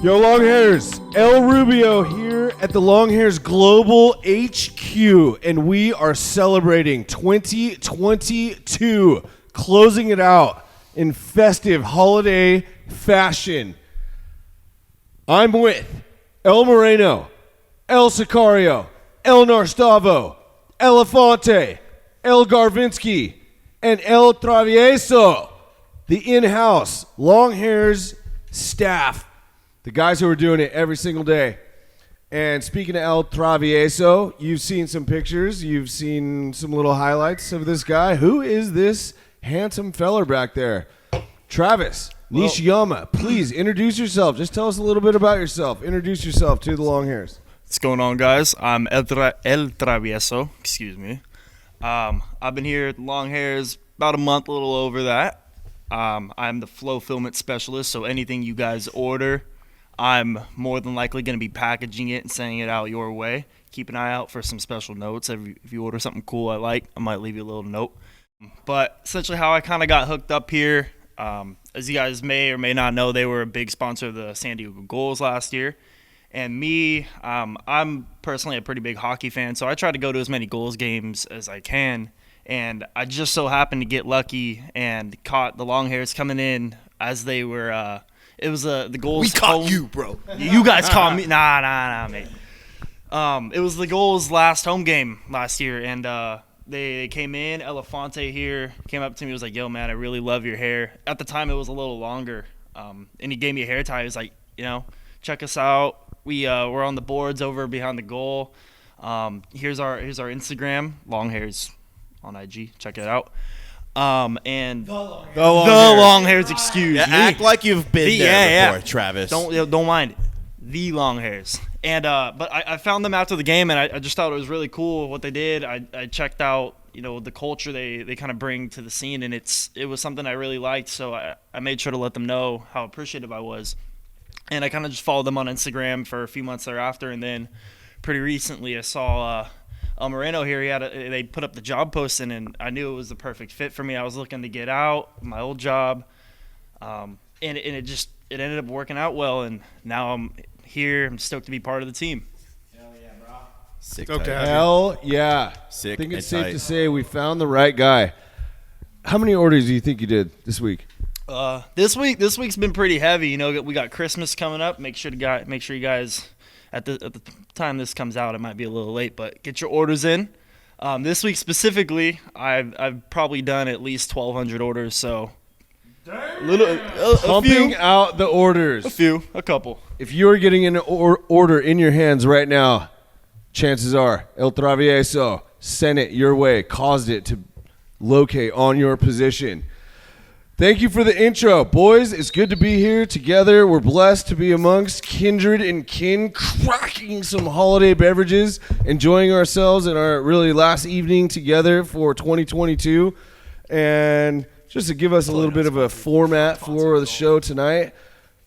Yo, Longhairs, El Rubio here at the Longhairs Global HQ, and we are celebrating 2022, closing it out in festive holiday fashion. I'm with El Moreno, El Sicario, El Narstavo, Elefante, El Garvinsky, and El Travieso, the in-house Longhairs staff. The guys who are doing it every single day. And speaking of El Travieso, you've seen some pictures. You've seen some little highlights of this guy. Who is this handsome feller back there? Travis Nishiyama, please introduce yourself. Just tell us a little bit about yourself. Introduce yourself to the Longhairs. What's going on, guys? I'm El Travieso. Excuse me. I've been here at Longhairs about a month, a little over that. I'm the fulfillment specialist, so anything you guys order, I'm more than likely going to be packaging it and sending it out your way. Keep an eye out for some special notes. If you order something cool I like, I might leave you a little note. But essentially how I kind of got hooked up here, as you guys may or may not know, they were a big sponsor of the San Diego Gulls last year. And me, I'm personally a pretty big hockey fan, so I try to go to as many Gulls games as I can. And I just so happened to get lucky and caught the Longhairs coming in as they were it was the Gulls. We caught you, bro. You guys caught me. Nah, mate. It was the Gulls' last home game last year, and they came in. Elefante here came up to me, was like, "Yo, man, I really love your hair." At the time, it was a little longer, and he gave me a hair tie. He was like, check us out. We're on the boards over behind the goal. Here's our Instagram, Longhairs on IG. Check it out. And the Longhairs, excuse me. Act like you've been there before, Travis. Don't mind it. The Longhairs. And but I found them after the game, and I just thought it was really cool what they did. I checked out the culture they kind of bring to the scene, and it was something I really liked. So I made sure to let them know how appreciative I was, and I kind of just followed them on Instagram for a few months thereafter, and then pretty recently I saw El Moreno here, they put up the job posting, and I knew it was the perfect fit for me. I was looking to get out my old job, and it ended up working out well, and now I'm here. I'm stoked to be part of the team. Hell yeah, bro. Sick. Hell yeah. Sick. I think it's safe to say we found the right guy. How many orders do you think you did this week? This week's been pretty heavy. We got Christmas coming up. Make sure you guys. At the time this comes out, it might be a little late, but get your orders in. This week specifically, I've probably done at least 1,200 orders, so Pumping out the orders. A couple. If you're getting an order in your hands right now, chances are El Travieso sent it your way, caused it to locate on your position. Thank you for the intro. Boys, it's good to be here together. We're blessed to be amongst kindred and kin, cracking some holiday beverages, enjoying ourselves in our really last evening together for 2022. And just to give us a little bit of a format for the show tonight,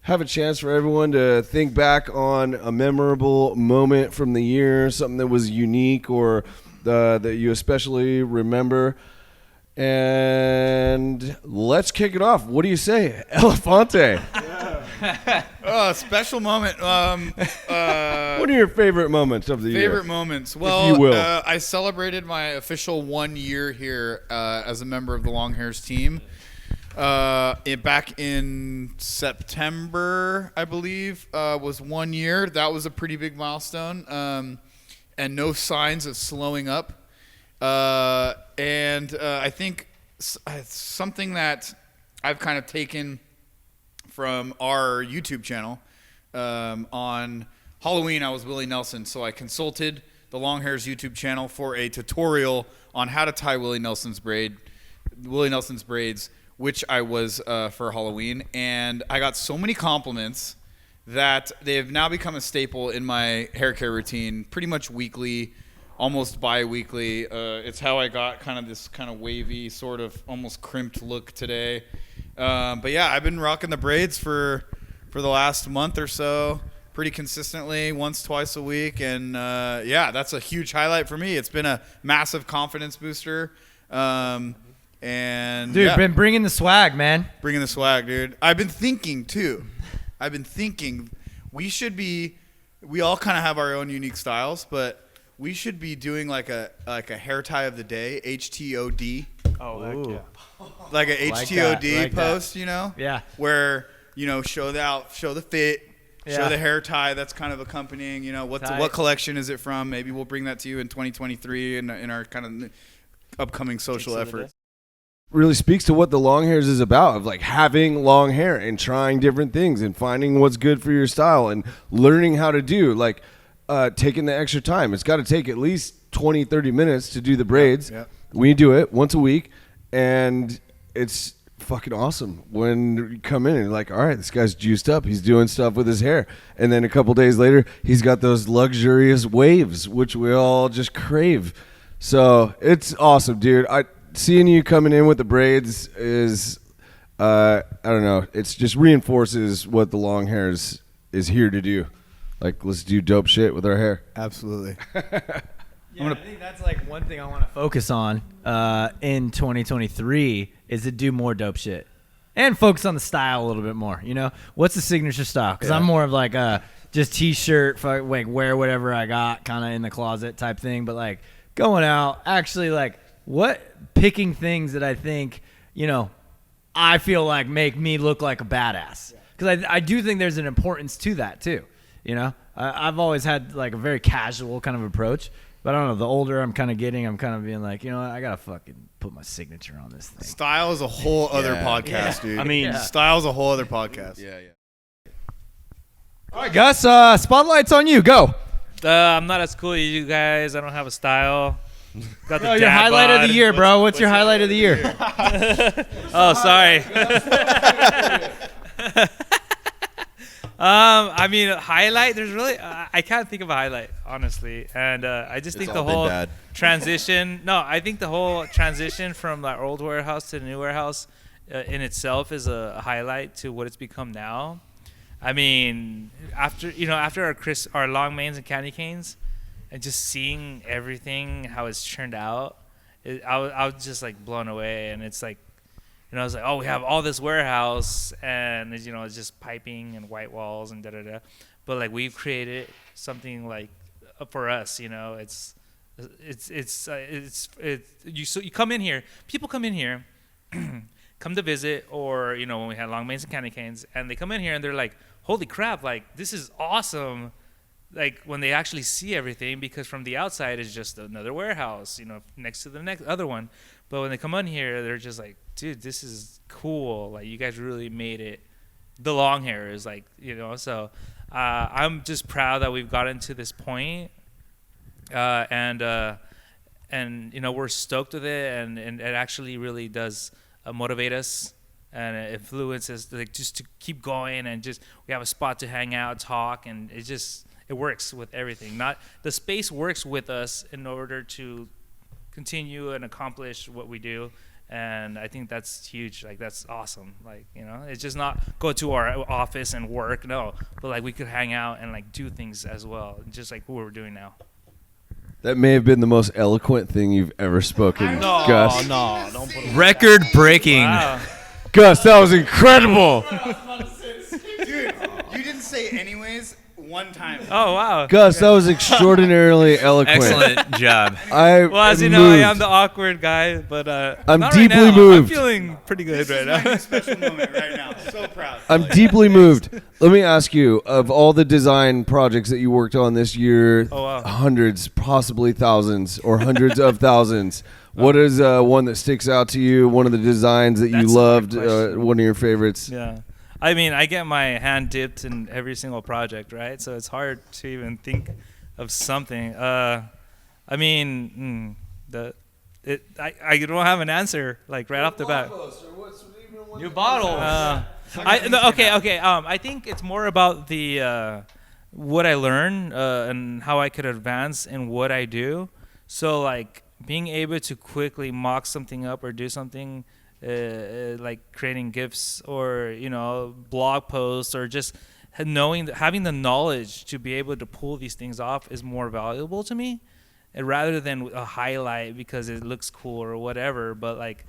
have a chance for everyone to think back on a memorable moment from the year, something that was unique or that you especially remember. And let's kick it off. What do you say, Elefante? Special moment. What are your favorite moments of the year? Favorite moments. Well, if you will. I celebrated my official 1 year here as a member of the Longhairs team. Back in September, I believe, was 1 year. That was a pretty big milestone, and no signs of slowing up. I think something that I've kind of taken from our YouTube channel, on Halloween, I was Willie Nelson, so I consulted the Longhairs YouTube channel for a tutorial on how to tie Willie Nelson's braids, which I was for Halloween, and I got so many compliments that they have now become a staple in my hair care routine, pretty much weekly, almost bi-weekly. It's how I got kind of this kind of wavy, sort of almost crimped look today. But yeah, I've been rocking the braids for the last month or so, pretty consistently, once, twice a week. And yeah, that's a huge highlight for me. It's been a massive confidence booster. And dude, yeah, been bringing the swag, man. Bringing the swag, dude. I've been thinking we all kind of have our own unique styles, but we should be doing like a hair tie of the day, HTOD. Oh, heck yeah. Like a HTOD like post, you know? Yeah. Where, you know, show the fit, show Yeah. the hair tie that's kind of accompanying, you know, what collection is it from? Maybe we'll bring that to you in 2023 in our kind of upcoming social effort. Really speaks to what the long hairs is about, of like having long hair and trying different things and finding what's good for your style and learning how to do, like taking the extra time. It's got to take at least 20, 30 minutes to do the braids. Yep. We do it once a week, and it's fucking awesome when you come in and you're like, all right, this guy's juiced up. He's doing stuff with his hair. And then a couple days later, he's got those luxurious waves, which we all just crave. So it's awesome, dude. Seeing you coming in with the braids is, I don't know, it's just reinforces what the long hairs is here to do. Like, let's do dope shit with our hair. Absolutely. Yeah, I think that's like one thing I want to focus on in 2023 is to do more dope shit and focus on the style a little bit more. You know, what's the signature style? Because I'm more of like just t-shirt, like wear whatever I got, kind of in the closet type thing. But like going out, actually like picking things that I think, you know, I feel like make me look like a badass. Because I do think there's an importance to that too. You know, I've always had like a very casual kind of approach. But I don't know, the older I'm kind of getting, I'm kind of being like, you know what, I got to fucking put my signature on this thing. Style is a whole other podcast, dude. I mean, style is a whole other podcast. Yeah. All right, Gus, spotlight's on you. Go. I'm not as cool as you guys. I don't have a style. Got the Your dad highlight of bod. the year, bro. What's your highlight of the year? Oh, sorry. I mean, highlight. There's really, I can't think of a highlight, honestly. And I just think the all been whole bad. transition. No, I think the whole transition from the old warehouse to the new warehouse in itself is a highlight to what it's become now. I mean, after our long mains and candy canes, and just seeing everything how it's turned out, I was just like blown away. And it's like, you know, I was like, oh, we have all this warehouse, and you know, it's just piping and white walls and da-da-da. But like, we've created something like for us, you know. You come in here, people come in here, come to visit, or you know, when we had long mains and candy canes, and they come in here and they're like, holy crap, like this is awesome. Like when they actually see everything, because from the outside it's just another warehouse, you know, next to the next other one. But when they come on here, they're just like, dude, this is cool. Like, you guys really made it. The long hair is like, you know, so I'm just proud that we've gotten to this point. And you know, we're stoked with it, and it actually really does motivate us, and it influences like just to keep going, and just we have a spot to hang out, talk, and it works with everything. The space works with us in order to continue and accomplish what we do, and I think that's huge. Like, that's awesome. Like, you know, it's just not go to our office and work, no, but like we could hang out and like do things as well, just like what we're doing now. That may have been the most eloquent thing you've ever spoken, Gus. No, don't put it. Record breaking. Wow. Gus, that was incredible. Dude, you didn't say anyways one time. Oh, wow. Gus, that was extraordinarily eloquent. Excellent job. Well, as you know, I am the awkward guy, but I'm not deeply right now. moved. I'm feeling pretty good right This is now. my special moment right now. So proud. I'm deeply moved. Let me ask you, of all the design projects that you worked on this year, Oh, wow. hundreds, possibly thousands, or hundreds of thousands, what is one that sticks out to you, one of the designs that you That's a hard loved, question. one of your favorites? Yeah. I mean, I get my hand dipped in every single project, right? So it's hard to even think of something. I mean, I don't have an answer, like, right off the bat. New bottles. Okay. I think it's more about the what I learn and how I could advance in what I do. So like being able to quickly mock something up or do something like creating GIFs or, you know, blog posts, or just having the knowledge to be able to pull these things off is more valuable to me, rather than a highlight because it looks cool or whatever. But like,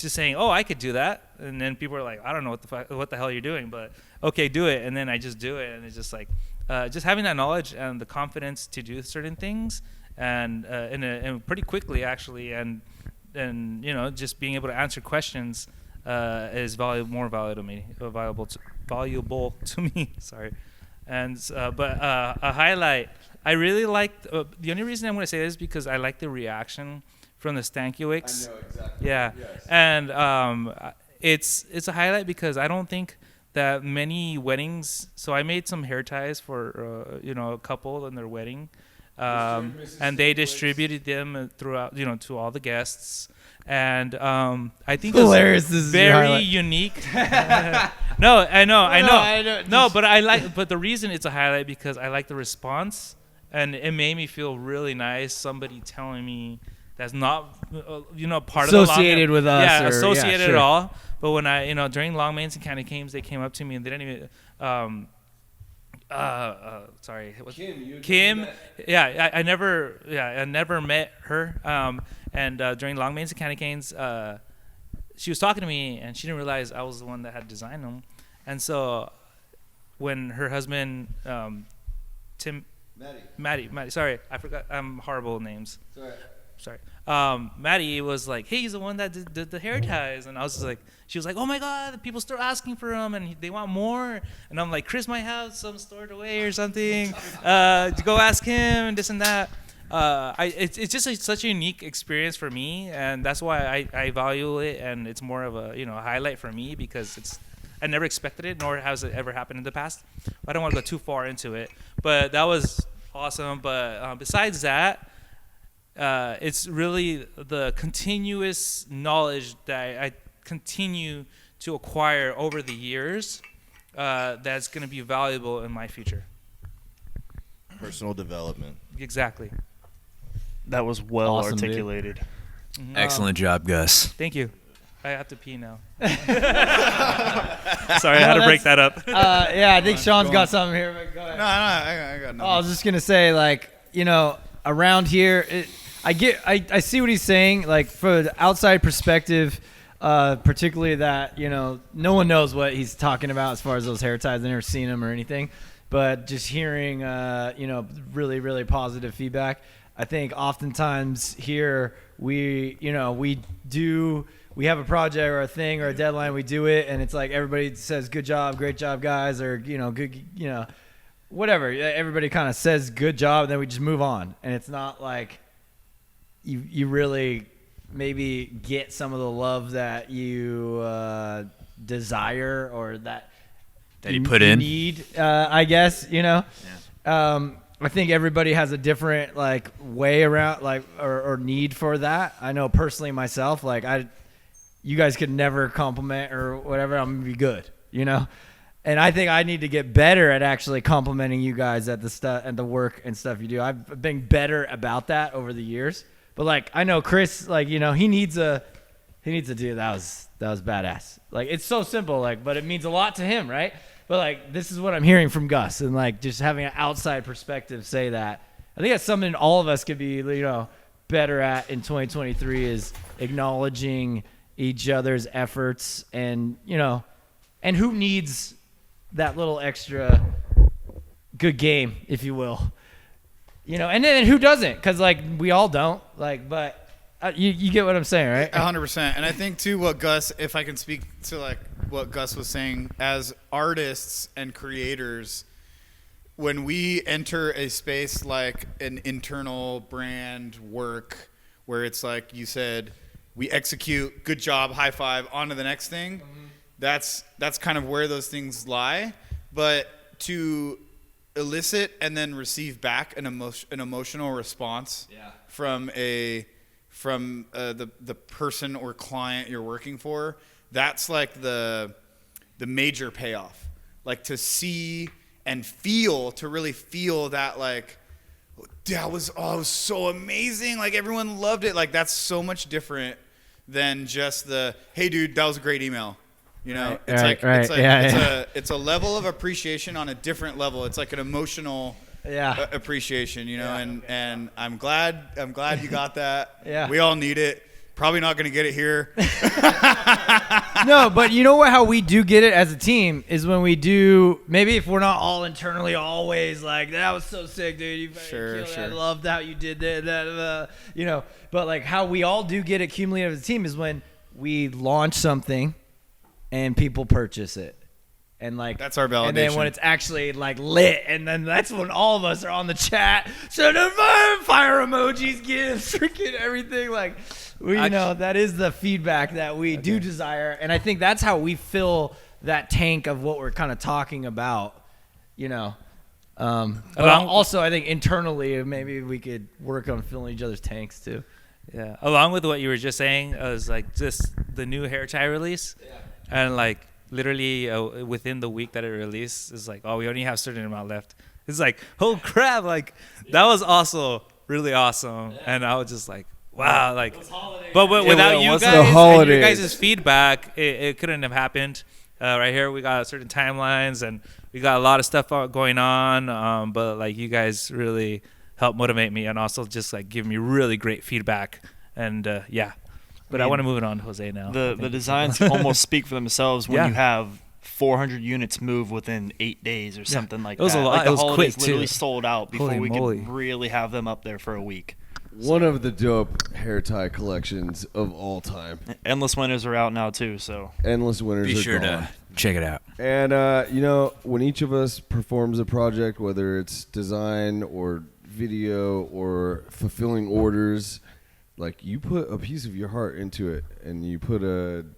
just saying, oh, I could do that, and then people are like, I don't know what the hell you're doing, but okay, do it, and then I just do it, and it's just like just having that knowledge and the confidence to do certain things, and pretty quickly actually, and just being able to answer questions is more valuable to me. Sorry, and but a highlight. I really liked. The only reason I'm going to say this is because I like the reaction from the Stankiewicz. I know exactly. Yeah, Yes. and it's a highlight because I don't think that many weddings. So I made some hair ties for a couple in their wedding, and they distributed them throughout to all the guests. And I think Hilarious. it's This is your very highlight. unique. No, I know. No, But the reason it's a highlight because I like the response, and it made me feel really nice. Somebody telling me that's not part Associated of the with us. yeah, or, associated sure. at all. But when I during Long Mains and Candy Canes, they came up to me and they didn't even sorry, Kim. Yeah, I never met her. And during Long Mains and Candy Canes, she was talking to me, and she didn't realize I was the one that had designed them. And so, when her husband, Maddie, sorry, I forgot. I'm horrible with names. Sorry. Maddie was like, hey, he's the one that did the hair ties. And I was just like, she was like, oh my God, people start asking for them and they want more. And I'm like, Chris might have some stored away or something. Go ask him and this and that. It's just such a unique experience for me. And that's why I value it. And it's more of a, highlight for me because I never expected it, nor has it ever happened in the past. I don't want to go too far into it. But that was awesome. But besides that, it's really the continuous knowledge that I continue to acquire over the years that's going to be valuable in my future. Personal development. Exactly. That was well Awesome, dude. articulated. Mhm. Excellent job, Gus. Thank you. I have to pee now. Sorry, I had to break that up. I think Sean's got something here. But go ahead. No, I got Oh, I nothing. was just gonna say, around here, I see what he's saying. Like, for the outside perspective, particularly that no one knows what he's talking about as far as those hair ties. I've never seen them or anything, but just hearing really really positive feedback. I think oftentimes here we have a project or a thing or a deadline, we do it, and it's like everybody says good job, great job, guys, or good, whatever. Everybody kind of says good job, and then we just move on. And it's not like you really maybe get some of the love that you desire or that you put in. need, I guess. I think everybody has a different way around or need for that. I know personally myself, you guys could never compliment or whatever. I'm gonna be good, And I think I need to get better at actually complimenting you guys at the stuff and the work and stuff you do. I've been better about that over the years. But I know Chris, he needs to do that was badass. It's so simple, but it means a lot to him, right? But this is what I'm hearing from Gus, and just having an outside perspective say that. I think that's something all of us could be, better at in 2023 is acknowledging each other's efforts and and who needs that little extra good game, if you will, and then who doesn't, because we all don't, but you get what I'm saying, right? 100%. And I think too, what Gus, if I can speak to what Gus was saying, as artists and creators, when we enter a space like an internal brand work where it's like you said, we execute, good job, high five, on to the next thing. That's kind of where those things lie. But to elicit and then receive back an emotional response from the person or client you're working for, that's the major payoff. To see and feel, to really feel that that was so amazing. Everyone loved it. That's so much different than just the, hey dude, that was a great email. It's a level of appreciation on a different level. It's an emotional appreciation, and I'm glad you got that. Yeah. We all need it. Probably not going to get it here. No, but you know what? How we do get it as a team is when we do. Maybe if we're not all internally always like, that was so sick, dude. You fucking killed it. I loved how you did that. You know, but like how we all do get it cumulative as a team is when we launch something and people purchase it. And like that's our validation. And then when it's actually like lit, and then that's when all of us are on the chat. So the fire emojis, gifts, freaking everything. Like, you know, that is the feedback that we do desire, and I think that's how we fill that tank of what we're kind of talking about. You know, but also I think internally maybe we could work on filling each other's tanks too. Yeah. Along with what you were just saying, it was like just the new hair tie release, and like. Literally within the week that it released, it's like, oh, we only have a certain amount left. It's like, oh crap, like that was also really awesome, and I was just like, wow, like, but without you guys and your guys' feedback, it couldn't have happened. Right here, we got certain timelines, and we got a lot of stuff going on, but like you guys really helped motivate me, and also just like give me really great feedback, and yeah. But I want to move it on to Jose now. The designs almost speak for themselves when you have 400 units move within 8 days or something like that. It was a lot. Like it the was holidays quick literally too. sold out before Holy we moly. could really have them up there for a week. One of the dope hair tie collections of all time. Endless Winters are out now too, so Endless Winters Be are sure gone. to check it out. And, you know, when each of us performs a project, whether it's design or video or fulfilling orders, like you put a piece of your heart into it, and you put you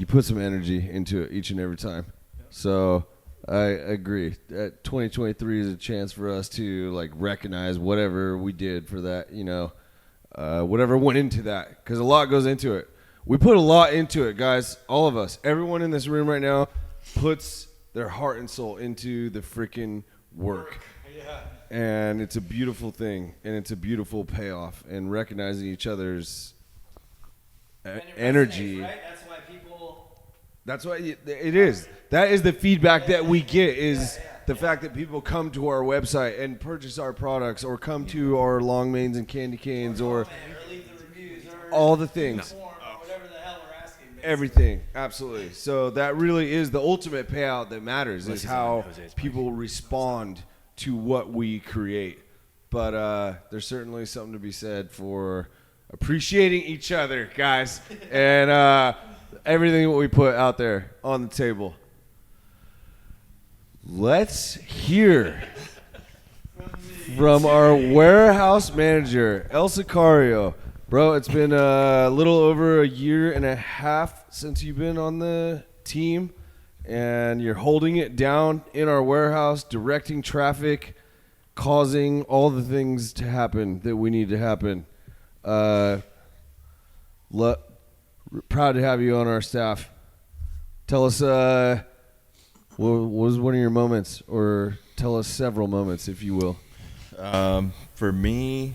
put some energy into it each and every time. So I agree that 2023 is a chance for us to like recognize whatever we did for that, you know, whatever went into that, because a lot goes into it. We put a lot into it, guys. All of us, everyone in this room right now puts their heart and soul into the freaking work. And it's a beautiful thing, and it's a beautiful payoff, and recognizing each other's energy. Right? That's why people. That's why it is. That is the feedback that we get, is the fact that people come to our website and purchase our products, or come to our long mains and candy canes, or leave the reviews, or all the things. whatever the hell we're asking. Everything, absolutely. So that really is the ultimate payout that matters, is how people respond to what we create. But there's certainly something to be said for appreciating each other, guys, and everything that we put out there on the table. Let's hear from our warehouse manager, El Sicario. Bro, it's been a little over a year and a half since you've been on the team, and you're holding it down in our warehouse, directing traffic, causing all the things to happen that we need to happen. Proud to have you on our staff. Tell us, what was one of your moments, or tell us several moments, if you will. For me,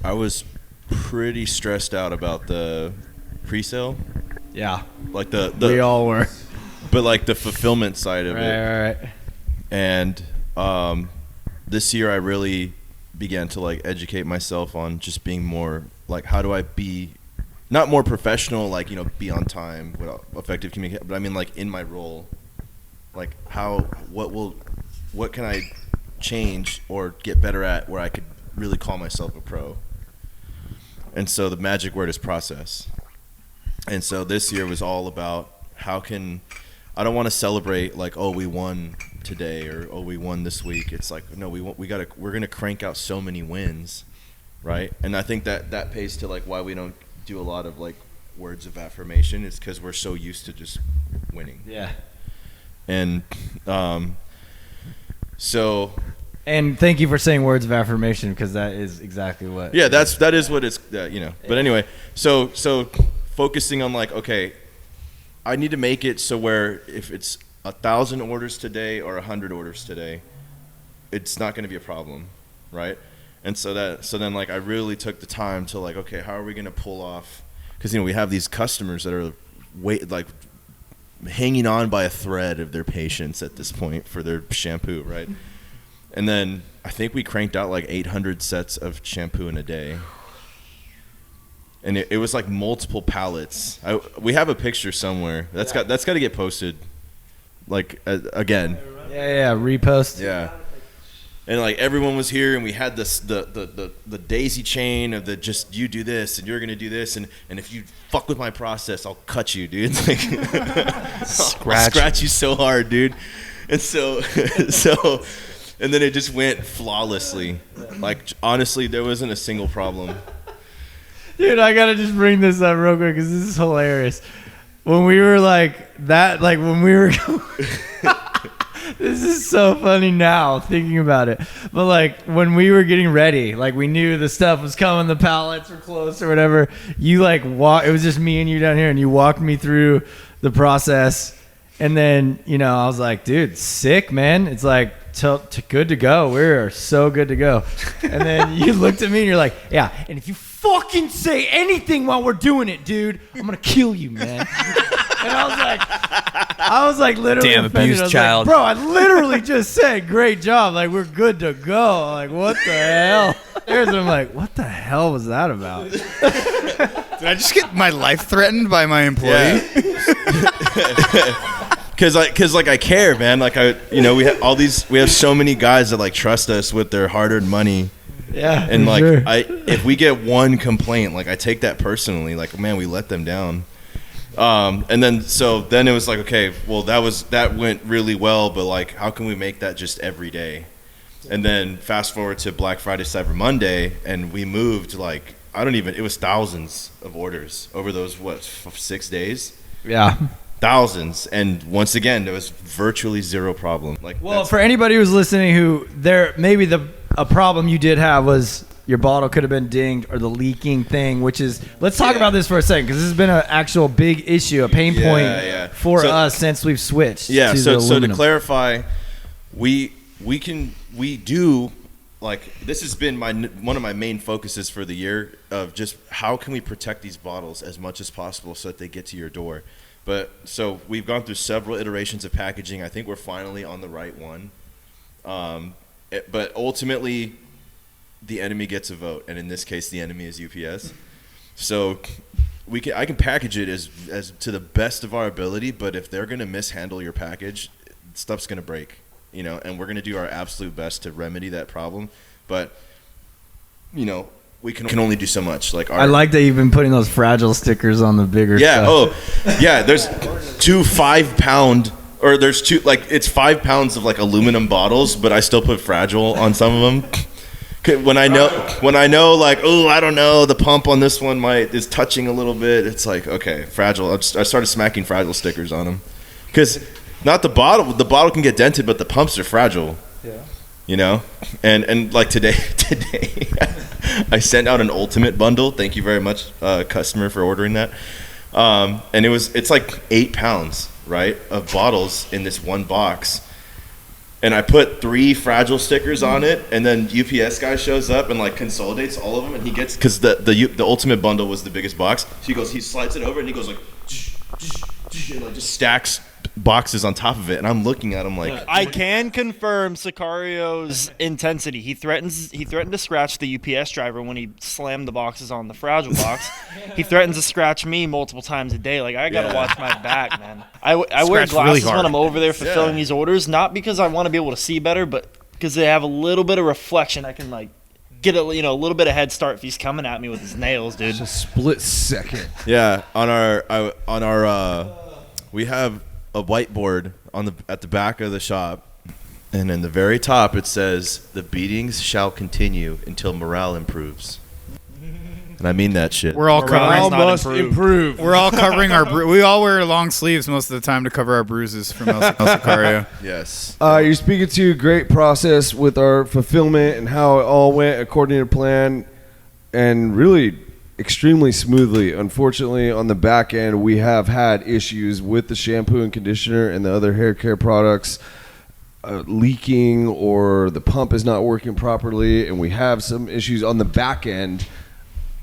I was pretty stressed out about the pre-sale. Yeah, Like the we all were. but like the fulfillment side of it. Right. And this year I really began to like educate myself on just being more like, how do I be not more professional, like, you know, be on time with effective communication, but I mean like in my role, like what can I change or get better at where I could really call myself a pro. And so the magic word is process. And so this year was all about I don't want to celebrate like, oh, we won today, or oh, we won this week. It's like, no, we're going to crank out so many wins, right? And I think that pays to like why we don't do a lot of like words of affirmation. It's because we're so used to just winning. Yeah. And so. And thank you for saying words of affirmation, because that is exactly what. Yeah, that is what it's, you know. But anyway, so focusing on like, okay, I need to make it so where if it's 1,000 orders today or 100 orders today, it's not going to be a problem, right? And so then like I really took the time to like, okay, how are we going to pull off? Because, you know, we have these customers that are hanging on by a thread of their patience at this point for their shampoo, right? And then I think we cranked out like 800 sets of shampoo in a day. And it was like multiple pallets. We have a picture somewhere. That's got to get posted. Like again. Yeah, repost. Yeah. And like everyone was here, and we had this the daisy chain of the just you do this and you're gonna do this, and if you fuck with my process, I'll cut you, dude. It's like I'll scratch you so hard, dude. And so and then it just went flawlessly. Like honestly, there wasn't a single problem. Dude, I gotta just bring this up real quick because this is hilarious. When we were when we were. This is so funny now thinking about it. But like when we were getting ready, like we knew the stuff was coming, the pallets were close or whatever. You like it was just me and you down here, and you walked me through the process. And then, I was like, dude, sick, man. It's like good to go. We're so good to go. And then you looked at me and you're like, yeah, and if you fucking say anything while we're doing it, dude, I'm gonna kill you, man. And I was like literally damn offended. abused child. Like, bro, I literally just said great job. Like, we're good to go. Like, what the hell? I'm like, what the hell was that about? Did I just get my life threatened by my employee? Cause I care, man. Like we have so many guys that like trust us with their hard-earned money. Yeah. And like sure. if we get one complaint, like I take that personally. Like, man, we let them down. And then it was like, okay, well that went really well, but like how can we make that just every day? And then fast forward to Black Friday, Cyber Monday, and we moved like it was thousands of orders over those 6 days. Yeah. Thousands, and once again there was virtually zero problem. Like, well, for anybody who's listening who maybe a problem you did have was your bottle could have been dinged or the leaking thing, which is, let's talk about this for a second, because this has been an actual big issue, a pain point for us since we've switched. Yeah. To so to clarify, we do, like, this has been one of my main focuses for the year of just how can we protect these bottles as much as possible so that they get to your door. But so we've gone through several iterations of packaging. I think we're finally on the right one. But ultimately, the enemy gets a vote, and in this case, the enemy is UPS. So I can package it as to the best of our ability, but if they're going to mishandle your package, stuff's going to break, and we're going to do our absolute best to remedy that problem. But, we can only do so much. Like I like that you've been putting those fragile stickers on the bigger stuff. Oh, yeah. There's 2 5-pound, or there's 2, like, it's 5 pounds of like aluminum bottles, but I still put fragile on some of them. When I know, like, oh, I don't know, the pump on this one is touching a little bit. It's like, okay, fragile. I started smacking fragile stickers on them, because not the bottle can get dented, but the pumps are fragile. Yeah. And like today I sent out an ultimate bundle. Thank you very much, customer, for ordering that. And it's like 8 pounds, right, of bottles in this one box. And I put 3 fragile stickers on it, and then UPS guy shows up and like consolidates all of them, and he gets, because the ultimate bundle was the biggest box. So he slides it over, and he goes like, and like just stacks boxes on top of it, and I'm looking at him like, I can confirm Sicario's intensity. He threatened to scratch the UPS driver when he slammed the boxes on the fragile box. He threatens to scratch me multiple times a day. Like, I gotta watch my back, man. I wear glasses when I'm over there fulfilling these orders, not because I want to be able to see better, but because they have a little bit of reflection. I can like get a little bit of head start if he's coming at me with his nails, dude. Just a split second. yeah. On our we have a whiteboard at the back of the shop, and in the very top it says, "The beatings shall continue until morale improves." And I mean that shit. We're all Morale covering. must improve. We're all covering we all wear long sleeves most of the time to cover our bruises from El Sicario. Yes. You're speaking to a great process with our fulfillment and how it all went according to plan, and really extremely smoothly. Unfortunately, on the back end, we have had issues with the shampoo and conditioner and the other hair care products leaking, or the pump is not working properly, and we have some issues on the back end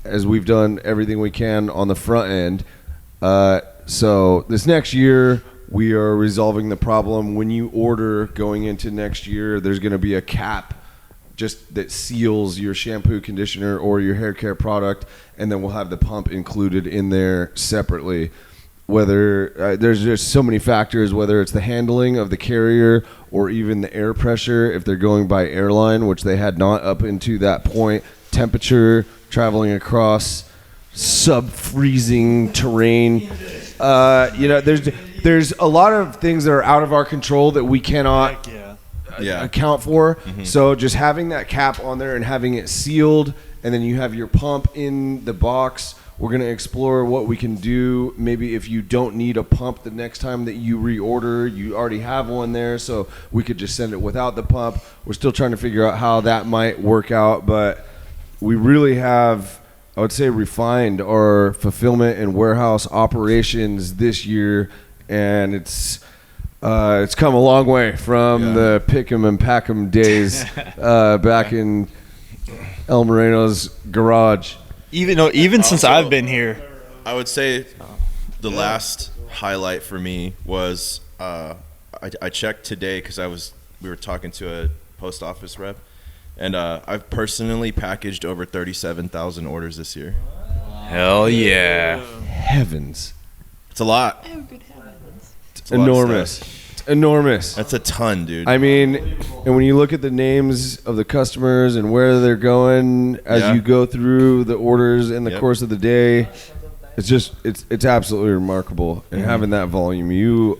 as we've done everything we can on the front end. So this next year, we are resolving the problem. When you order going into next year, there's going to be a cap just that seals your shampoo, conditioner, or your hair care product, and then we'll have the pump included in there separately. Whether there's just so many factors, whether it's the handling of the carrier or even the air pressure if they're going by airline, which they had not up into that point, temperature, traveling across sub-freezing terrain. There's a lot of things that are out of our control that we cannot account for. Mm-hmm. So just having that cap on there and having it sealed, and then you have your pump in the box. We're going to explore what we can do. Maybe if you don't need a pump the next time that you reorder, you already have one there, so we could just send it without the pump. We're still trying to figure out how that might work out, but we really have, I would say, refined our fulfillment and warehouse operations this year, and it's come a long way from the pick 'em and pack 'em days back in El Moreno's garage. Even since I've been here, I would say the last highlight for me was I checked today because we were talking to a post office rep, and I've personally packaged over 37,000 orders this year. Hell yeah. Heavens. It's a lot. Oh, good heavens. It's a lot of Enormous. stuff. It's enormous. That's a ton, dude. I mean, and when you look at the names of the customers and where they're going as you go through the orders in the course of the day, it's absolutely remarkable. And having that volume, you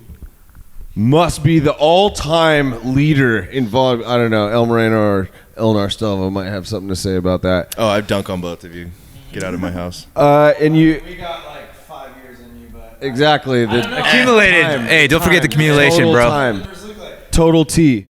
must be the all-time leader in volume. I don't know, El Moreno or El Narstavo might have something to say about that. Oh, I've dunked on both of you. Get out of my house. And you We got like 5 years in you, but exactly Accumulated. Hey, don't forget the accumulation, total bro. Time. Total T.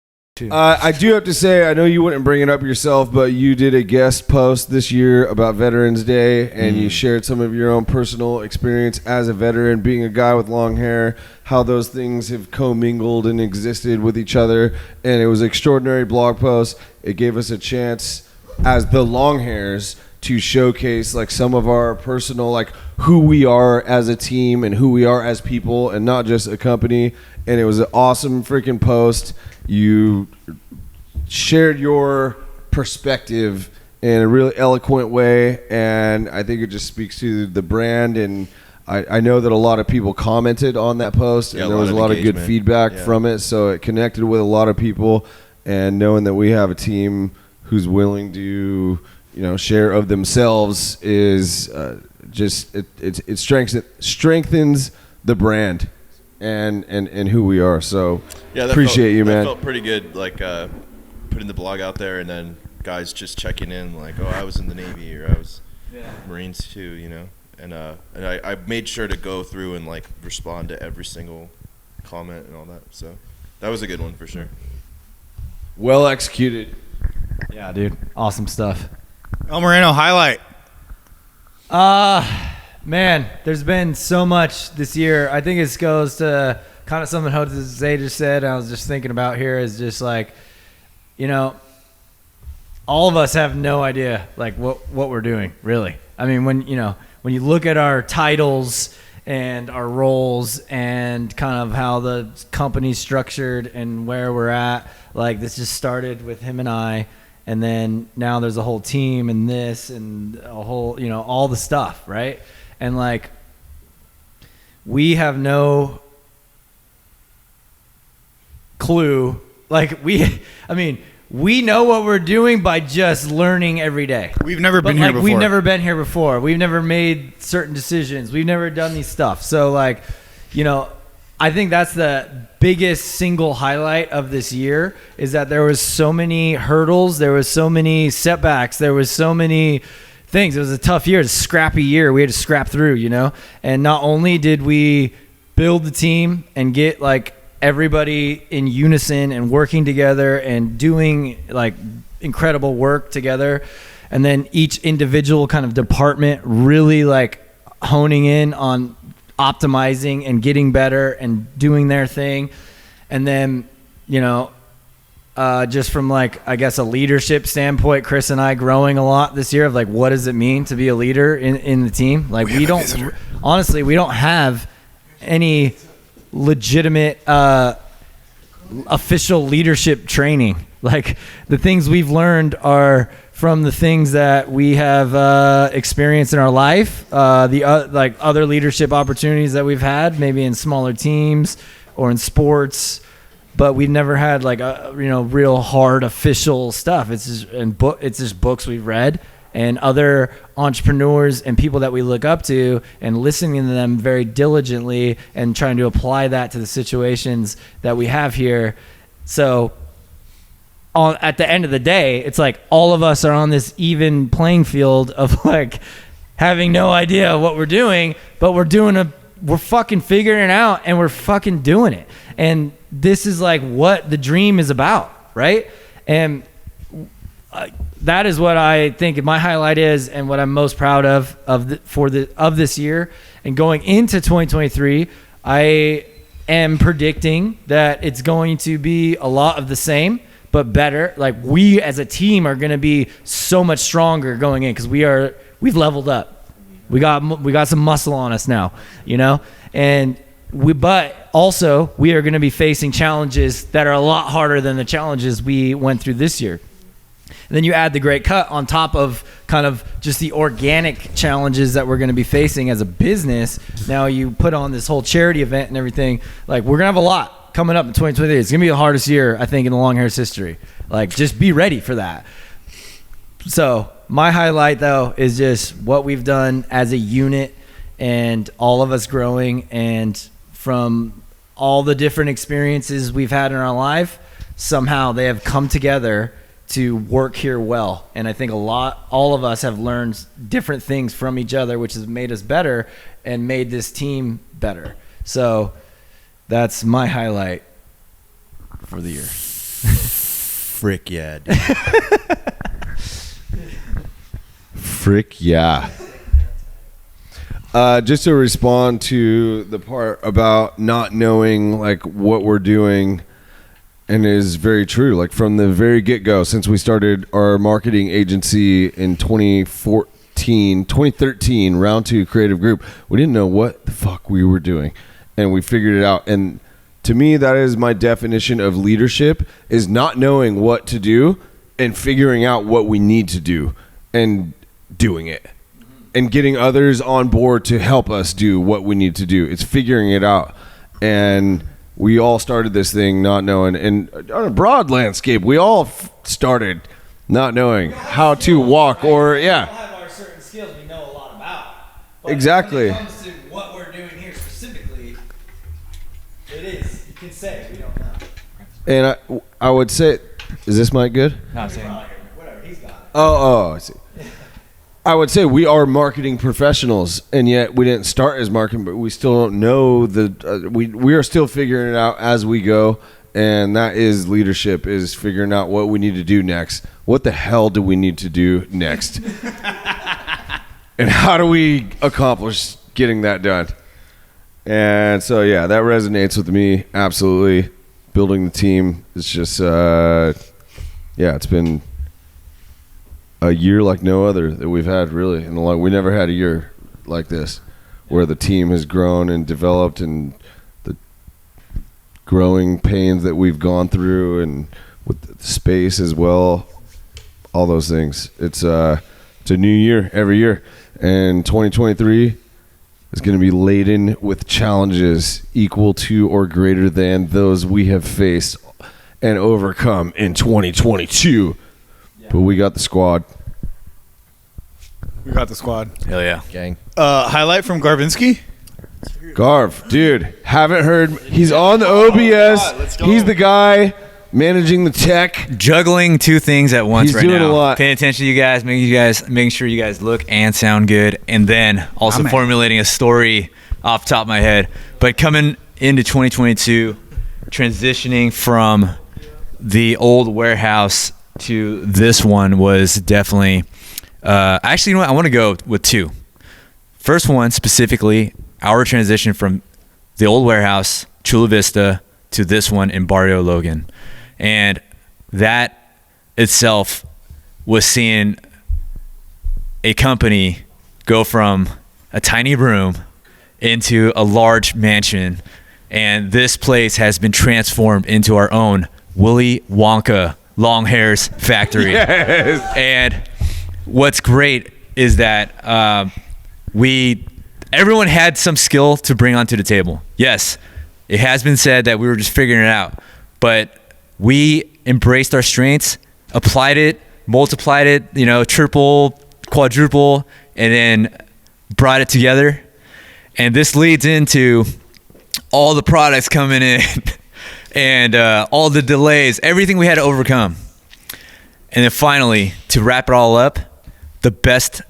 I do have to say, I know you wouldn't bring it up yourself, but you did a guest post this year about Veterans Day, and you shared some of your own personal experience as a veteran, being a guy with long hair, how those things have commingled and existed with each other, and it was an extraordinary blog post. It gave us a chance as the Longhairs to showcase like some of our personal, like who we are as a team and who we are as people and not just a company. And it was an awesome freaking post. You shared your perspective in a really eloquent way, and I think it just speaks to the brand. And I know that a lot of people commented on that post, and there was a lot of good feedback from it, so it connected with a lot of people. And knowing that we have a team who's willing to, share of themselves is it strengthens the brand and who we are. So appreciate you, man. That felt pretty good, like putting the blog out there, and then guys just checking in, like, oh, I was in the Navy, or I was Marines too, and I made sure to go through and like respond to every single comment and all that. So that was a good one for sure. Well executed. yeah, dude, awesome stuff. El Moreno highlight. Man, there's been so much this year. I think it goes to kind of something Jose just said. I was just thinking about here is just like, all of us have no idea like what we're doing really. I mean, when you look at our titles and our roles and kind of how the company's structured and where we're at, like this just started with him and I. And then now there's a whole team and this and a whole, all the stuff, right? And like, we have no clue. Like we know what we're doing by just learning every day. We've never been here before. We've never been here before. We've never made certain decisions. We've never done these stuff. So like, I think that's the biggest single highlight of this year is that there was so many hurdles. There was so many setbacks. There was so many things. It was a tough year. It was a scrappy year. We had to scrap through, And not only did we build the team and get like everybody in unison and working together and doing like incredible work together, and then each individual kind of department really like honing in on optimizing and getting better and doing their thing. And then, just from like, I guess a leadership standpoint, Chris and I growing a lot this year of like, what does it mean to be a leader in the team? Like we don't have any legitimate official leadership training. Like the things we've learned are from the things that we have experienced in our life, like other leadership opportunities that we've had, maybe in smaller teams or in sports, but we've never had like a real hard official stuff. It's just books we've read and other entrepreneurs and people that we look up to, and listening to them very diligently and trying to apply that to the situations that we have here. So at the end of the day, it's like all of us are on this even playing field of like having no idea what we're doing, but we're fucking figuring it out, and we're fucking doing it. And this is like what the dream is about, right? And that is what I think my highlight is, and what I'm most proud of this year. And going into 2023, I am predicting that it's going to be a lot of the same, but better. Like we as a team are going to be so much stronger going in, because we've leveled up. We got some muscle on us now, but also we are going to be facing challenges that are a lot harder than the challenges we went through this year. And then you add the Great Cut on top of kind of just the organic challenges that we're going to be facing as a business. Now you put on this whole charity event and everything. Like we're going to have a lot coming up in 2023. It's going to be the hardest year, I think, in the Longhairs history. Like just be ready for that. So my highlight, though, is just what we've done as a unit and all of us growing, and from all the different experiences we've had in our life, somehow they have come together to work here well. And I think all of us have learned different things from each other, which has made us better and made this team better. So that's my highlight for the year. Frick yeah, dude. Frick yeah. Just to respond to the part about not knowing like what we're doing, and it is very true. Like from the very get-go, since we started our marketing agency in 2013, round 2 creative group, we didn't know what the fuck we were doing, and we figured it out. And to me, that is my definition of leadership, is not knowing what to do and figuring out what we need to do and doing it, and getting others on board to help us do what we need to do. It's figuring it out. And we all started this thing not knowing, and on a broad landscape, we all started not knowing how to walk, or We all have our certain skills we know a lot about. But Exactly. when it comes to what we're doing here specifically, it is, you can say we don't know. And I would say, is this mic good? Whatever, he's got it. Oh, I see. I would say we are marketing professionals, and yet we didn't start as marketing, but we still don't know we are still figuring it out as we go. And that is leadership, is figuring out what we need to do next. What the hell do we need to do next? And how do we accomplish getting that done? And so, yeah, that resonates with me. Absolutely. Building the team is just, it's been a year like no other that we've had, really. We never had a year like this, where the team has grown and developed, and the growing pains that we've gone through, and with the space as well, all those things. It's a new year every year, and 2023 is going to be laden with challenges equal to or greater than those we have faced and overcome in 2022. But we got the squad. We got the squad. Hell yeah. Gang. Highlight from Garvinsky? Garv, dude, haven't heard. He's on the OBS. let's go. He's the guy managing the tech. Juggling 2 things at once He's right doing now. a lot. Paying attention to you guys, making sure you guys look and sound good, and then also formulating a story off the top of my head. But coming into 2022, transitioning from the old warehouse to this one was definitely actually, you know what, I want to go with 2. First one, specifically our transition from the old warehouse, Chula Vista, to this one in Barrio Logan. And that itself was seeing a company go from a tiny room into a large mansion and this place has been transformed into our own Willy Wonka Longhairs factory. Yes. And what's great is that everyone had some skill to bring onto the table. Yes, it has been said that we were just figuring it out, but we embraced our strengths, applied it, multiplied it, triple, quadruple, and then brought it together. And this leads into all the products coming in and all the delays, everything we had to overcome. And then finally, to wrap it all up, the best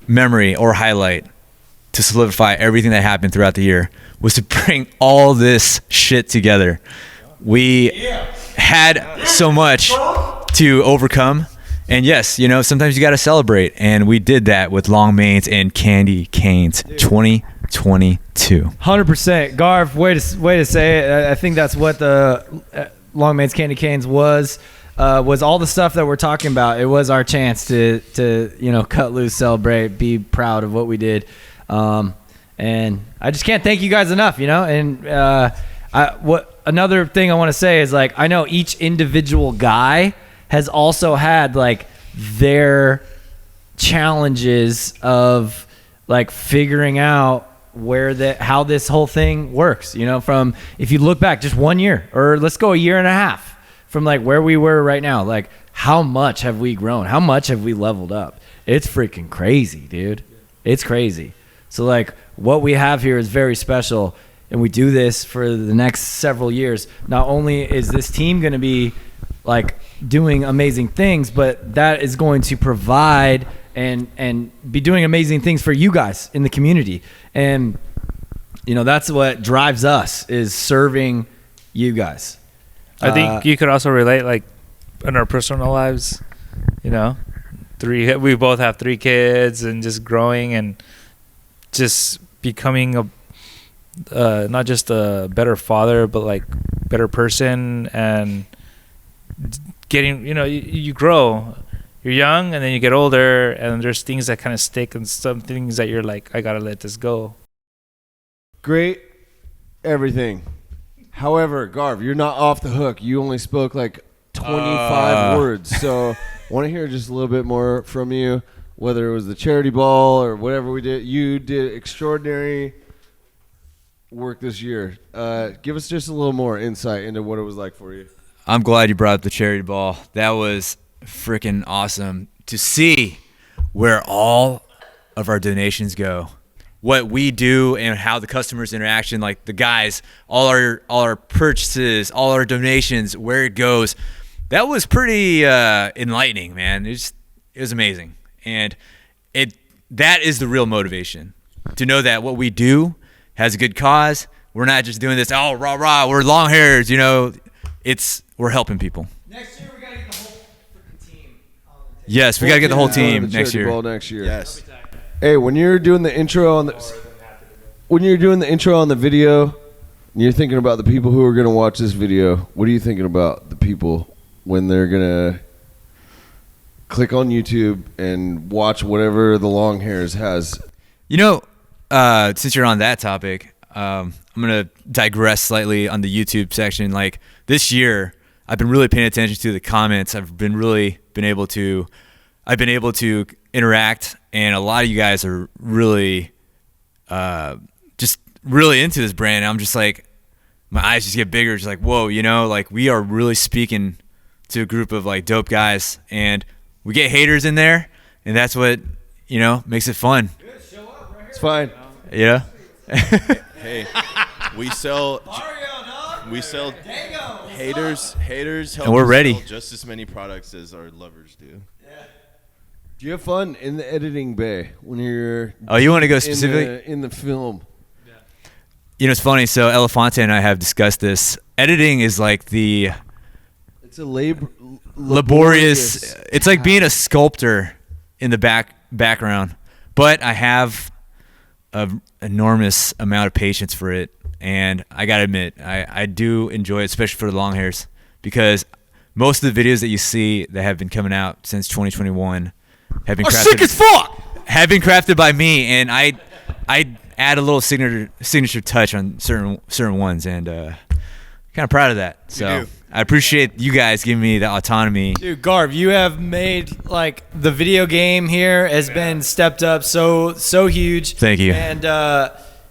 memory or highlight to solidify everything that happened throughout the year was to bring all this shit together. We had so much to overcome. And yes, sometimes you got to celebrate. And we did that with Long Mains and Candy Canes 2022. 100%. Garv, way to say it. I think that's what the Long Mains Candy Canes was all the stuff that we're talking about. It was our chance to cut loose, celebrate, be proud of what we did. And I just can't thank you guys enough, and another thing I want to say is, like, I know each individual guy has also had like their challenges of like figuring out how this whole thing works, from, if you look back just 1 year, or let's go a year and a half from like where we were right now, like how much have we grown? How much have we leveled up? It's freaking crazy, dude. It's crazy. So like what we have here is very special, and we do this for the next several years. Not only is this team going to be like doing amazing things, but that is going to provide and be doing amazing things for you guys in the community. And that's what drives us, is serving you guys. I think you could also relate, like, in our personal lives, we both have 3 kids, and just growing and just becoming not just a better father, but like better person, and getting, you grow. You're young, and then you get older, and there's things that kind of stick, and some things that you're like, I gotta let this go. Great, everything. However, Garv, you're not off the hook. You only spoke like 25 words. So I want to hear just a little bit more from you, whether it was the charity ball or whatever we did. You did extraordinary work this year. Give us just a little more insight into what it was like for you. I'm glad you brought up the charity ball. That was freaking awesome to see where all of our donations go. What we do and how the customers interaction, like the guys, all our purchases, all our donations, where it goes. That was pretty enlightening, man. It was amazing. And that is the real motivation, to know that what we do has a good cause. We're not just doing this, rah, rah, we're long hairs, we're helping people. Next year, we got to get the whole freaking team. Yes, we got to get the whole team next year. Ball next year. Yes. Hey, when you're doing the intro on the video, and you're thinking about the people who are going to watch this video, what are you thinking about the people when they're going to click on YouTube and watch whatever the Long Hairs has? Since you're on that topic, I'm going to digress slightly on the YouTube section. Like this year, I've been really paying attention to the comments. I've been able to interact, and a lot of you guys are really just really into this brand. I'm just like, my eyes just get bigger, just like, whoa, like we are really speaking to a group of like dope guys, and we get haters in there, and that's what makes it fun. It's fine. Yeah. Hey, we sell haters help and we're us ready. sell just as many products as our lovers do. Do you have fun in the editing bay when you're You want to go specifically in the film? It's funny. So Elefante and I have discussed this. Editing is like It's a laborious. It's like being a sculptor in the background. But I have an enormous amount of patience for it, and I gotta admit, I do enjoy it, especially for the long hairs, because most of the videos that you see that have been coming out since 2021 have been crafted, sick as fuck. Have been crafted by me, and I add a little signature touch on certain ones, and kind of proud of that. So I appreciate you guys giving me the autonomy. Dude, Garv, you have made like the video game here has been stepped up so huge. Thank you. And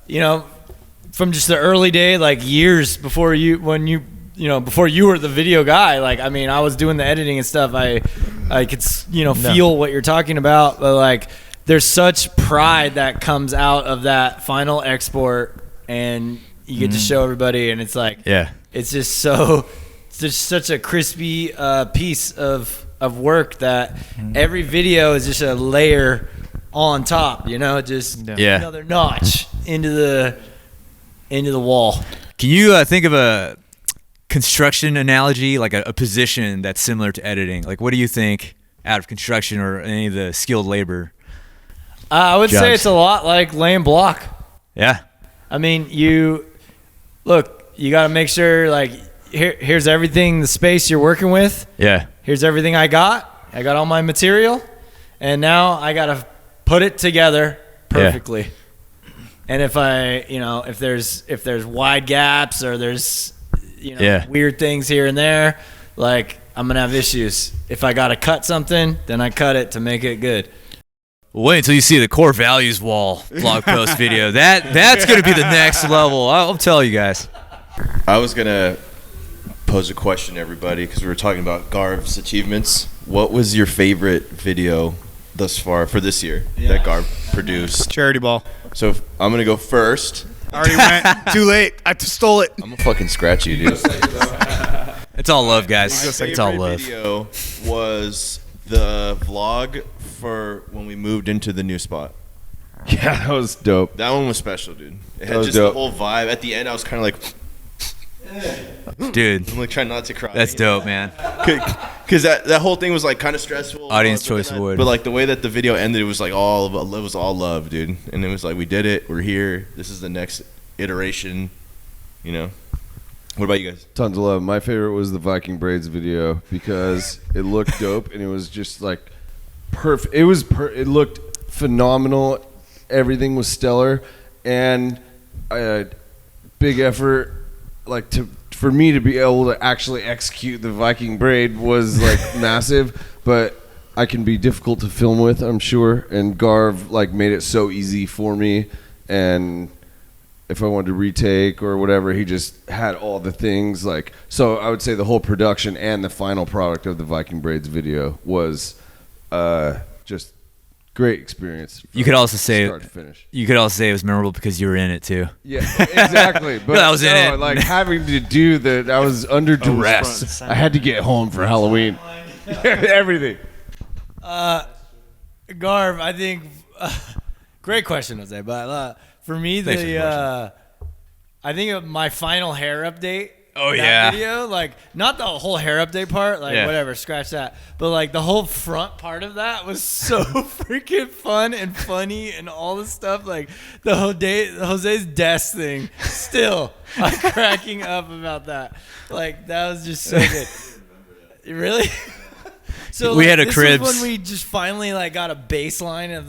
you know, from just the early day, like years before before you were the video guy, like, I mean, I was doing the editing and stuff. I could, feel what you're talking about, but like, there's such pride that comes out of that final export, and you get to show everybody, and it's like, it's just such a crispy piece of work that every video is just a layer on top, just another notch into the wall. Can you think of a construction analogy, like a position that's similar to editing? Like, what do you think out of construction or any of the skilled labor? I would say jobs? it's a lot like laying block. Yeah. I mean, you got to make sure, like, here's everything, the space you're working with. Yeah. Here's everything I got all my material, and now I got to put it together perfectly. Yeah. And if there's wide gaps or there's weird things here and there, like, I'm gonna have issues. If I gotta cut something, then I cut it to make it good. Wait until you see the core values wall blog post video. That's gonna be the next level. I'll tell you guys. I was gonna pose a question to everybody because we were talking about Garv's achievements. What was your favorite video thus far for this year that Garv produced? Charity ball. So I'm gonna go first. I already went. Too late. I stole it. I'm gonna fucking scratch you, dude. It's all love, guys. It's all love. Video was the vlog for when we moved into the new spot. Yeah, that was dope. That one was special, dude. It had was just dope. the whole vibe. At the end, I was kind of like, dude, I'm like trying not to cry. That's dope, man. Because that whole thing was like kind of stressful. Audience choice award. But like the way that the video ended, it was like all love, dude. And it was like, we did it. We're here. This is the next iteration. What about you guys? Tons of love. My favorite was the Viking Braids video because it looked dope and it was just like perfect. It looked phenomenal. Everything was stellar, and big effort for me to be able to actually execute the Viking braid was like massive, but I can be difficult to film with, I'm sure, and Garv like made it so easy for me. And if I wanted to retake or whatever, he just had all the things. Like, so I would say the whole production and the final product of the Viking Braids video was just great experience. You could also say start to finish. You could also say it was memorable because you were in it too. Yeah, exactly. But I was in it. Like having to do that, I was under duress. I had to get home for Halloween. Everything. Garv, I think great question, Jose. But for me, I think my final hair update. Oh yeah. Video, like not the whole hair update part, like whatever, scratch that. But like the whole front part of that was so freaking fun and funny and all the stuff. Like the Jose's desk thing. Still, I'm cracking up about that. Like that was just so good. Really? So we had a this cribs was when we just finally like got a baseline of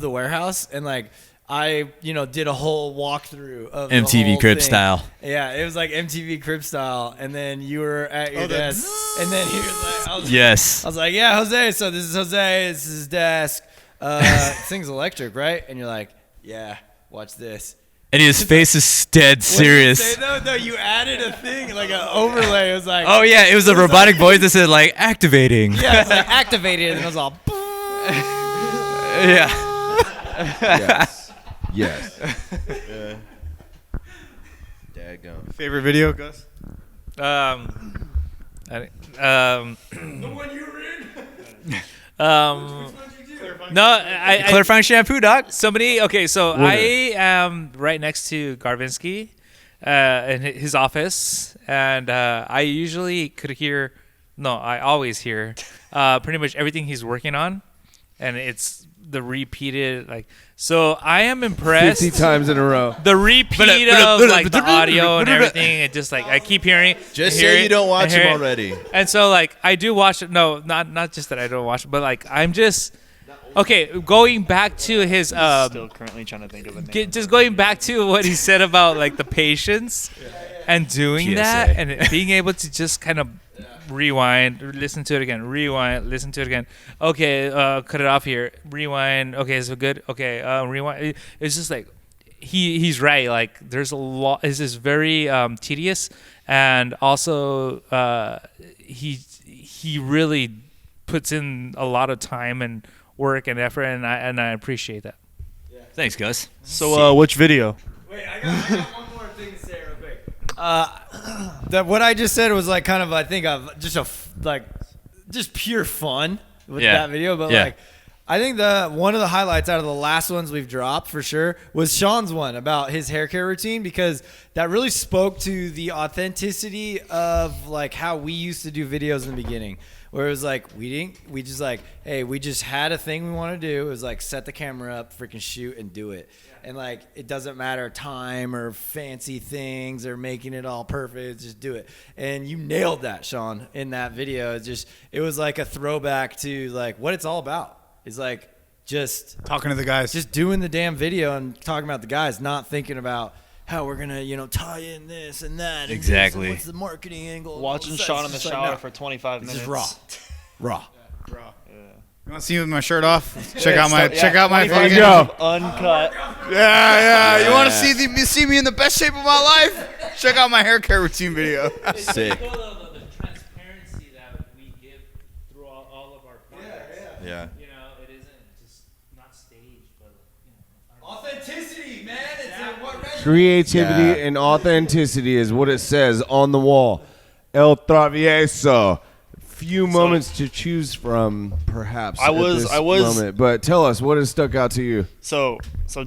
the warehouse, and like I did a whole walkthrough of MTV the whole crib thing. Style. Yeah, it was like MTV crib style, and then you were at your desk, and then he was like, I was like, yeah, Jose. So this is Jose. This is his desk. This thing's electric, right? And you're like, yeah. Watch this. And his face is dead serious. What did you say, no, you added a thing, like an overlay. It was like, oh yeah, it was a robotic voice that said like activating. Yeah, it's like activated, and it was all. Yeah. Yes. Daggone. Favorite video, Gus? The one you were in. No, I clarifying shampoo, doc. Somebody. Okay, so I am right next to Garvinsky, in his office, and I usually could hear. No, I always hear pretty much everything he's working on, and it's the repeated like. So I am impressed. 50 times in a row. The repeat of like the audio and everything, it just like I keep hearing. Just say you don't watch him already. And so like I do watch it. No, not just that I don't watch it, but like I'm just Okay, going back to his Still currently trying to think of a name. just going back to what he said about like the patience and doing PSA. that and being able to just kind of rewind, listen to it again, rewind, listen to it again. Okay, cut it off here. Rewind. Okay, is it good? Okay, rewind. It's just like he's right. Like there's a lot. This is very tedious, and also he really puts in a lot of time and work and effort, and I appreciate that. Thanks, Gus. So, which video? Wait, I got one more thing to say real quick. What I just said was like kind of, I think, of just pure fun with Yeah. that video. But Yeah. like, I think one of the highlights out of the last ones we've dropped for sure was Sean's one about his hair care routine, because that really spoke to the authenticity of like how we used to do videos in the beginning. Where it was like, we just had a thing we want to do. It was like, set the camera up, freaking shoot and do it. And like, it doesn't matter time or fancy things or making it all perfect, just do it. And you nailed that, Sean, in that video. It was like a throwback to like what it's all about. It's like just Talking to the guys. just doing the damn video and talking about the guys, not thinking about how we're gonna, tie in this and that. And Exactly. this and what's the marketing angle? and Watching all this. Sean in It's the just shower like, for 25 no, minutes. it's just raw. You want to see me with my shirt off? Check out my 25 fucking. minutes of uncut. Yeah. You want to see me in the best shape of my life? Check out my hair care routine video. Sick. The transparency that we give through all of our projects. Yeah. It isn't just not staged, but Authenticity, man. It's what Creativity Yeah. and authenticity is what it says on the wall. El Travieso. Few moments to choose from, perhaps. I was- moment. But tell us, what has stuck out to you? So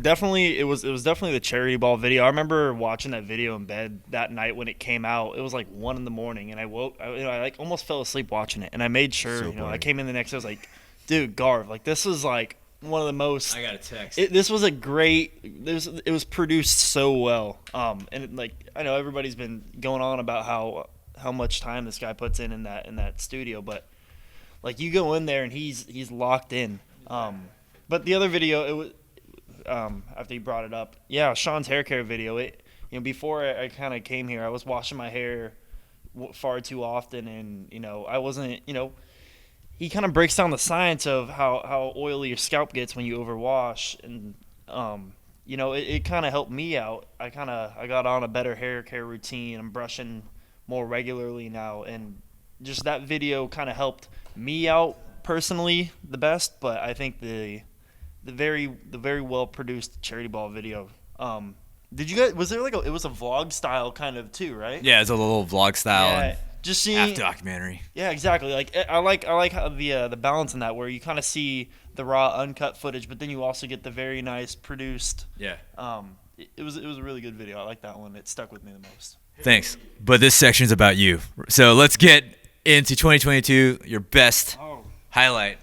definitely it was definitely the charity ball video. I remember watching that video in bed that night when it came out. It was like 1 a.m, and I woke. I like almost fell asleep watching it, and I made sure. I came in the next day. I was like, dude, Garv, like this was like one of the most. I got a text. This was a great. It was produced so well. And like I know everybody's been going on about how much time this guy puts in that studio, but like you go in there and he's locked in. But the other video, it was after you brought it up, Sean's hair care video. Before I kind of came here, I was washing my hair far too often, and I wasn't. He kind of breaks down the science of how oily your scalp gets when you overwash, and it kind of helped me out. I got on a better hair care routine. I'm brushing more regularly now, and just that video kind of helped me out personally the best. But I think the very well produced charity ball video. Did you guys? Was there it was a vlog style kind of too, right? Yeah, it's a little vlog style. Yeah, and just seeing half documentary. Yeah, exactly. Like I like how the balance in that, where you kind of see the raw uncut footage, but then you also get the very nice produced. Yeah. It was a really good video. I like that one. It stuck with me the most. Thanks. But this section's about you. So let's get into 2022, your best highlight.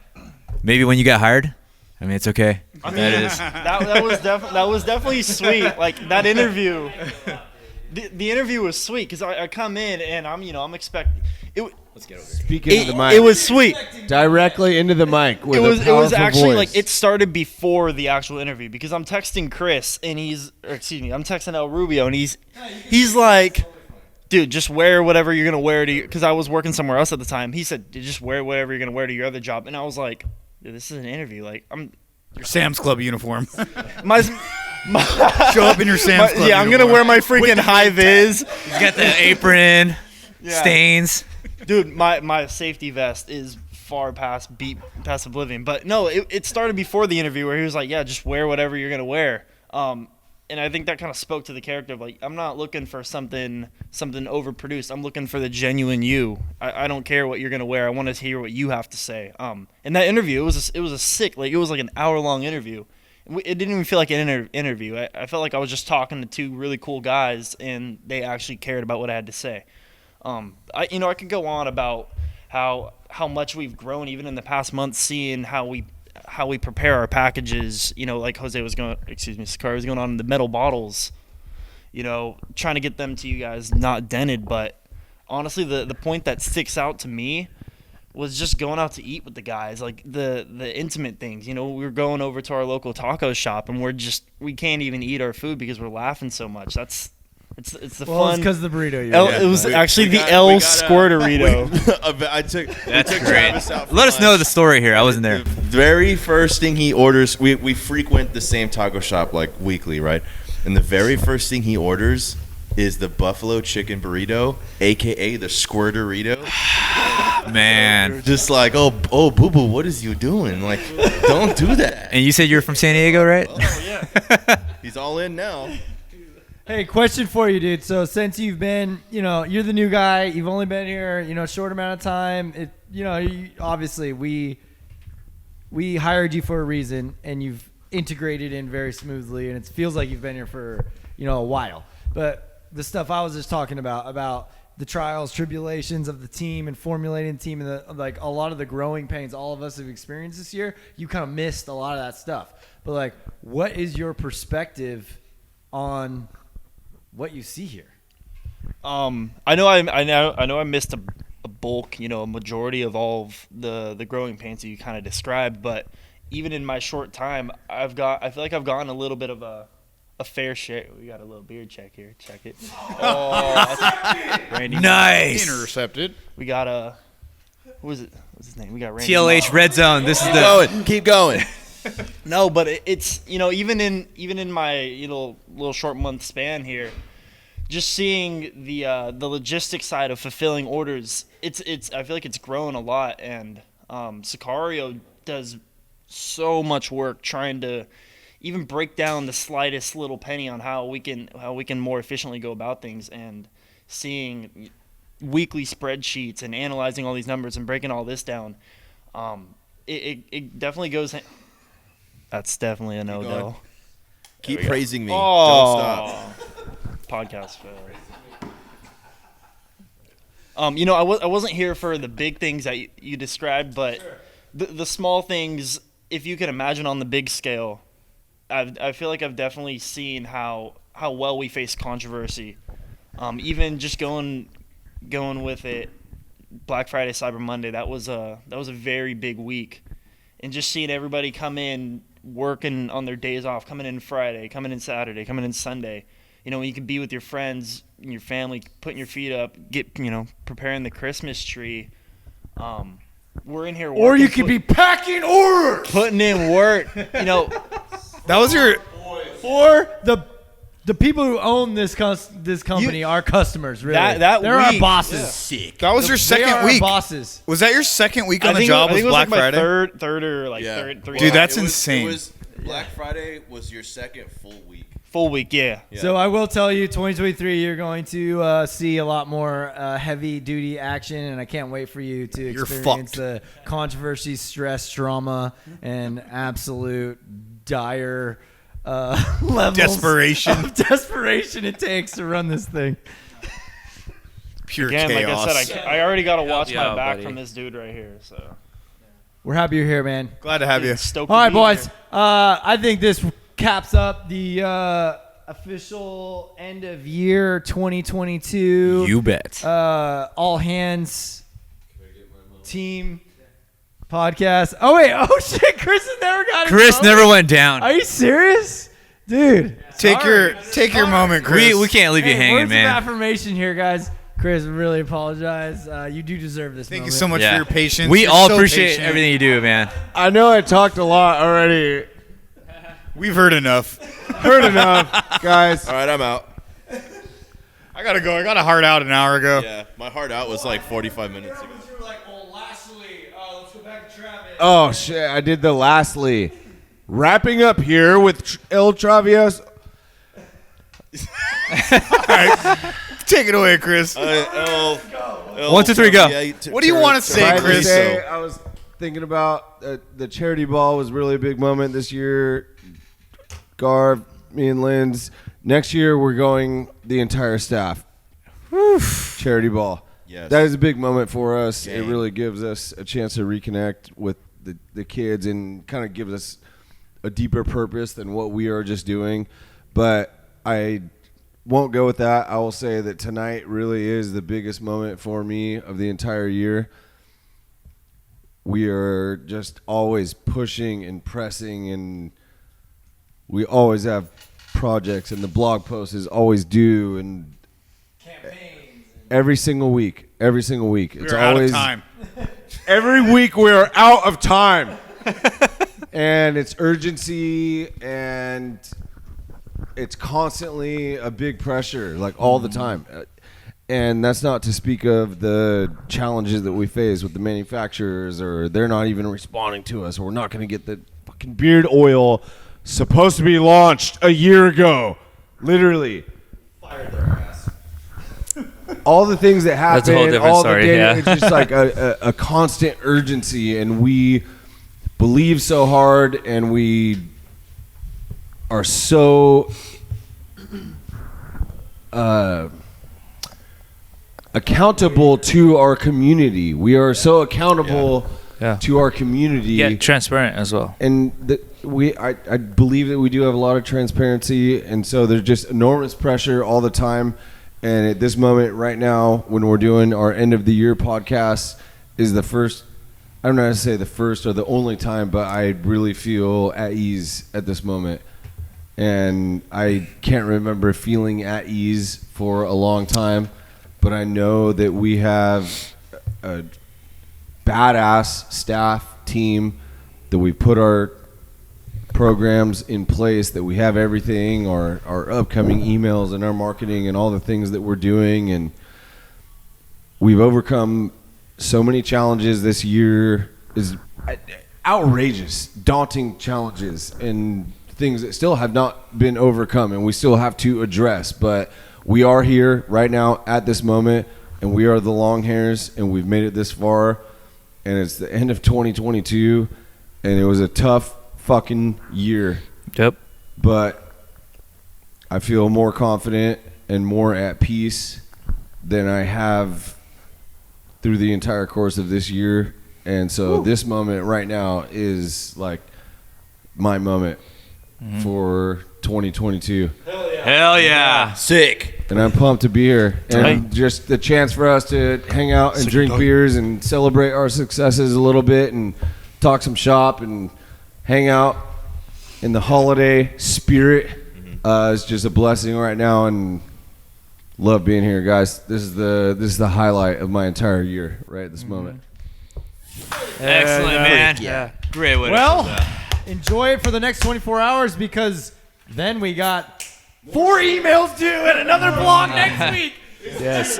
Maybe when you got hired? I mean, it's okay. I mean, That is. that was definitely sweet. Like that interview. The interview was sweet because I come in and I'm expecting it. Let's get over here. Speak into the mic. It was sweet. Directly into the mic with It was a powerful actually voice. like it started before the actual interview because I'm texting Chris and I'm texting El Rubio and he's like, dude, just wear whatever you're gonna wear to because I was working somewhere else at the time. He said, just wear whatever you're gonna wear to your other job, and I was like, dude, this is an interview. Like Your Sam's Club uniform. my Show up in your Sam's Club. I'm gonna wear my freaking high vis. He's got the apron, stains. Dude, my safety vest is far past oblivion. But no, it started before the interview where he was like, yeah, just wear whatever you're gonna wear. And I think that kind of spoke to the character of like, I'm not looking for something overproduced. I'm looking for the genuine you. I don't care what you're gonna wear. I want to hear what you have to say. In that interview, it was a sick, like it was like an hour-long interview. It didn't even feel like an interview. I felt like I was just talking to two really cool guys, and they actually cared about what I had to say. I could go on about how much we've grown even in the past month, seeing how we prepare our packages. Like Sakari was going on the metal bottles. Trying to get them to you guys not dented. But honestly, the point that sticks out to me was just going out to eat with the guys, like the intimate things. You know, we were going over to our local taco shop, and we can't even eat our food because we're laughing so much. It's the Well, it's fun. because of the burrito. It was actually the El Squirterito. That's great. Let us know the story here. I wasn't there. The very first thing he orders, we frequent the same taco shop like weekly, right? And the very first thing he orders is the buffalo chicken burrito, aka the Squirterito. Man. Just like, oh, boo boo, what is you doing? Like, don't do that. And you said you're from San Diego, right? Oh yeah, he's all in now. Hey, question for you, dude. So since you've been, you're the new guy. You've only been here, short amount of time. Obviously we hired you for a reason, and you've integrated in very smoothly, and it feels like you've been here for, a while. But the stuff I was just talking about the trials, tribulations of the team and formulating the team, and a lot of the growing pains all of us have experienced this year, you kind of missed a lot of that stuff. But what is your perspective on what you see here? I know I missed a bulk, a majority of all of the growing pains that you kind of described, but even in my short time, I feel like I've gotten a little bit of a fair share. We got a little beard check here. Check it. Randy. Nice. Intercepted. We got what's his name? We got Randy. TLH Red Zone. This is Keep going. No, but it's even in my little short month span here, just seeing the logistic side of fulfilling orders, I feel like it's grown a lot, and Sicario does so much work trying to even break down the slightest little penny on how we can more efficiently go about things, and seeing weekly spreadsheets and analyzing all these numbers and breaking all this down. It definitely goes. That's definitely a no-go. Keep praising me. Oh. Don't stop. Podcast failure. I wasn't here for the big things that you described, but the small things, if you can imagine on the big scale, I feel like I've definitely seen how well we face controversy. Even just going with it, Black Friday, Cyber Monday, that was a very big week, and just seeing everybody come in working on their days off, coming in Friday, coming in Saturday, coming in Sunday. When you can be with your friends and your family, putting your feet up, preparing the Christmas tree. We're in here working. Or you could be packing orders. Putting in work. That was your. Or the people who own this company are customers, really. That They're week, our bosses. yeah. Sick. That was your They second are week. Our bosses. Was that your second week on the I job? think Was it was Black like Friday? my third or three. Dude, that's It was- insane. It was Black Friday was your second full week. Full week, yeah. So I will tell you, 2023, you're going to see a lot more heavy-duty action, and I can't wait for you to experience the controversy, stress, drama, and absolute dire levels Desperation. of desperation it takes to run this thing. Pure Again, chaos. like I said, I already got to watch you my out, back buddy. from this dude right here. So We're happy you're here, man. Glad to have you. stoked All to right, be boys. here. I think this caps up the official end of year 2022. You bet. All hands team podcast. Oh wait, shit, Chris has never got his Chris moment? never went down. Are you serious? Dude. Take your moment, Chris. We can't leave you hanging, words man. of affirmation here, guys. Chris, really apologize. You do deserve this Thank you moment. so much for your patience. We You're all so appreciate patient. everything you do, man. I know I talked a lot already. We've heard enough. Heard enough, guys. All right, I'm out. I gotta go. I got a heart out an hour ago. Yeah, my heart out was like 45 minutes ago. Oh shit! I did the lastly. Wrapping up here with El Travieso. Take it away, Chris. 1, 2, 3, go. What do you want to say, Tried to Chris? say, I was thinking about the charity ball was really a big moment this year. Garv, me and Linz. Next year we're going the entire staff. Charity ball. Yes. That is a big moment for us. Gang. It really gives us a chance to reconnect with the kids and kind of gives us a deeper purpose than what we are just doing. But I won't go with that. I will say that tonight really is the biggest moment for me of the entire year. we are just always pushing and pressing, and we always have projects, and the blog post is always due, and Campaigns. every single week. It's We're out of time. Every week we're out of time. And it's urgency, and it's constantly a big pressure, like all the time. And that's not to speak of the challenges that we face with the manufacturers, or they're not even responding to us, or we're not going to get the fucking beard oil supposed to be launched a year ago. Literally. Fired their ass. All the things that happen, That's a whole different all story, the data, yeah. it's just like a constant urgency, and we believe so hard, and we are so accountable to our community. We are so accountable Yeah. to our community. Yeah, transparent as well. And I believe that we do have a lot of transparency, and so there's just enormous pressure all the time. And at this moment right now, when we're doing our end of the year podcast, is the first, I don't know how to say the first or the only time, but I really feel at ease at this moment. And I can't remember feeling at ease for a long time, but I know that we have a badass staff team, that we put our programs in place, that we have everything, our upcoming emails and our marketing and all the things that we're doing. And we've overcome so many challenges this year, is outrageous, daunting challenges, and things that still have not been overcome and we still have to address. But we are here right now at this moment, and we are the Longhairs, and we've made it this far, and it's the end of 2022, and it was a tough fucking year. Yep. But I feel more confident and more at peace than I have through the entire course of this year. And so this moment right now is like my moment for 2022. Hell yeah. Sick. And I'm pumped to be here. And just the chance for us to hang out and drink beers and celebrate our successes a little bit and talk some shop and hang out in the holiday spirit is just a blessing right now, and love being here, guys. This is the highlight of my entire year right at this moment. Excellent, man. Yeah. Great way to Well, close out. enjoy it for the next 24 hours, because then we got 4 emails due and another blog next week. Yes.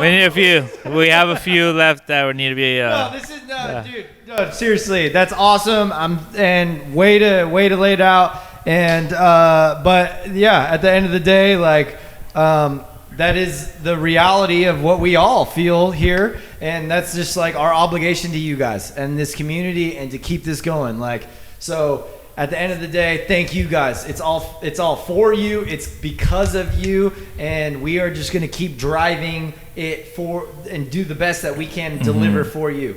We need a few. We have a few left that would need to be. No, this is dude. No, seriously, that's awesome. And way to lay it out. And but yeah, at the end of the day, like that is the reality of what we all feel here, and that's just like our obligation to you guys and this community, and to keep this going. Like, so at the end of the day, thank you guys. It's all for you. It's because of you, and we are just gonna keep driving it for and do the best that we can deliver for you.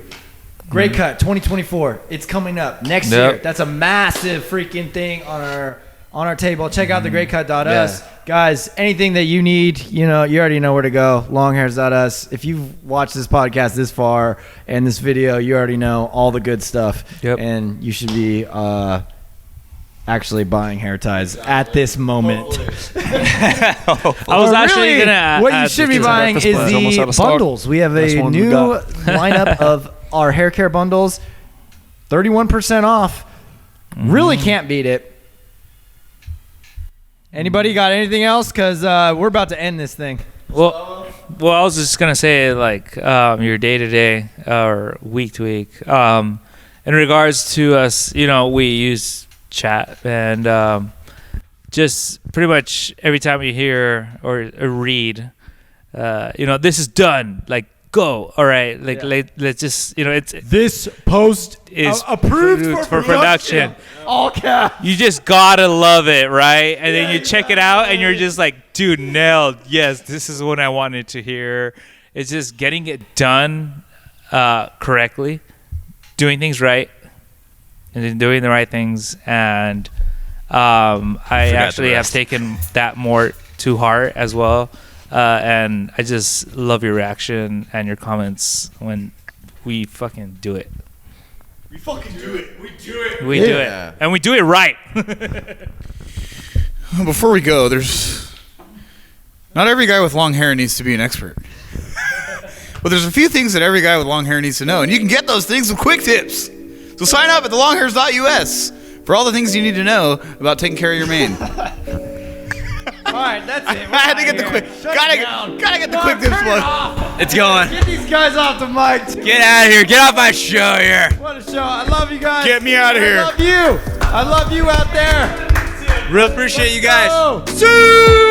Great Cut 2024. It's coming up next year. That's a massive freaking thing on our table. Check out the greatcut.us. Guys, anything that you need, you already know where to go. Longhairs.us. If you've watched this podcast this far and this video, you already know all the good stuff. Yep. And you should be actually buying hair ties at this moment. I was actually gonna. What you should be buying is the bundles. We have a new lineup of our hair care bundles. 31% off. Really can't beat it. Anybody got anything else? Because we're about to end this thing. Well, I was just gonna say, like, your day to day or week to week. In regards to us, we use chat, and just pretty much every time we hear or read, this is done. Like, go. All right. Like, let's just, it's This post is approved for production. All caps. You just gotta love it, right? And then you check it out, and you're just like, dude, nailed. Yes, this is what I wanted to hear. It's just getting it done correctly, doing things right, and then doing the right things. And I actually have taken that more to heart as well. And I just love your reaction and your comments when we fucking do it. We fucking do it. We do it. We do Yeah. it, and we do it right. Before we go, not every guy with long hair needs to be an expert. But there's a few things that every guy with long hair needs to know, and you can get those things with quick tips. So sign up at thelonghairs.us for all the things you need to know about taking care of your mane. All right, that's it. I had to get the quick. Gotta get the quick tips plug. It's going. Get these guys off the mic. Get out of here. Get off my show here. What a show. I love you guys. Get me out of here. I love you. I love you out there. Real appreciate you guys. See.